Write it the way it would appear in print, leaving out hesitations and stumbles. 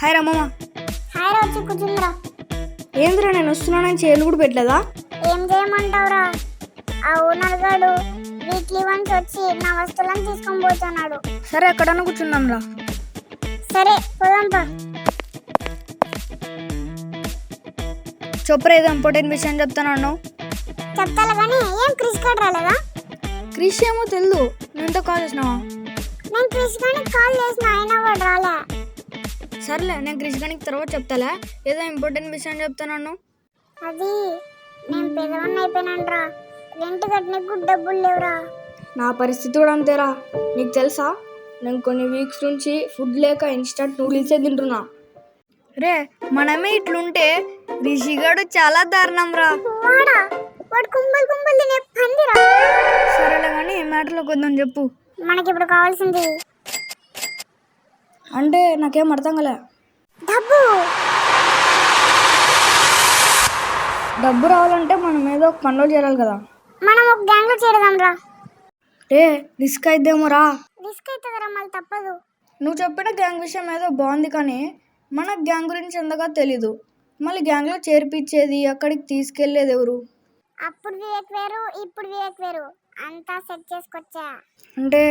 Hi రమ్మమ్మ. Hi రా, వచ్చి కూర్చుందిరా. ఏంద్రా నేను వస్తున్నానని చేలు కూడా పెట్టలేదా? ఏం చేయమంటావురా, ఆ ఓనర్ గాడు వీక్లీ వన్స్ వచ్చి నా వస్తువులను తీసుకొని పోతున్నాడు. సరే ఎక్కడన్నా కూర్చుందాం రా. సరే పోదాంపా. చొప్పర ఏదో ఇంపార్టెంట్ విషయం చెప్తాను. చెప్తాను కానీ ఏం క్రిష్ కార్డ్ రాలేదా? క్రిష్ ఏమో తెలియదు, నువ్వు కాల్ చేసినావా? నేను క్రిష్ గానికి కాల్ చేసిన, అయినా వాడు రాలే. సర్లే నేను క్రిష్ గానికి తర్వాత చెప్తాలే, ఏదో ఇంపార్టెంట్ విషయం చెప్తాను. అది నేను పెదవన్న అయిపోయినానరా, రెంట్ కట్టడానికి డబ్బులు లేవురా. నా పరిస్థితి కూడా అంతేరా. నీకు తెలుసా, నేను కొన్ని వీక్స్ నుంచి ఫుడ్ లేక ఇన్స్టంట్ నూడిల్సే తింటున్నా. రే మనమే ఇట్లుంటే రిషిగాడు చాలా దారుణం రా. వాడు కుంభలు కుంభలు తినే పందిరా. సరేలే కానీ ఏ మ్యాటర్లో కొందాం చెప్పు. మనకి ఇప్పుడు కావాల్సింది అంటే నాకేం అర్థం కలే. డబ్బు రావాలంటే మనం ఏదో ఒక పనిలో చేరాలి కదా. మనం ఒక గ్యాంగ్ లో చేరదాం రా. రే రిస్క్ అయిద్దేమో రా. రిస్క్ అవుతుందిరా, మళ్ళీ తప్పదు. నువ్వు చెప్పిన గ్యాంగ్ విషయం ఏదో బాగుంది కానీ మన గ్యాంగ్ గురించి అంతగా తెలీదు. మళ్ళీ గ్యాంగ్లో చేర్పించేది, అక్కడికి తీసుకెళ్లేది ఎవరు? అప్పుడు వివేక్ వేరు, ఇప్పుడు వివేక్ వేరు, అంతా సెట్ చేసుకొచ్చా. అంటే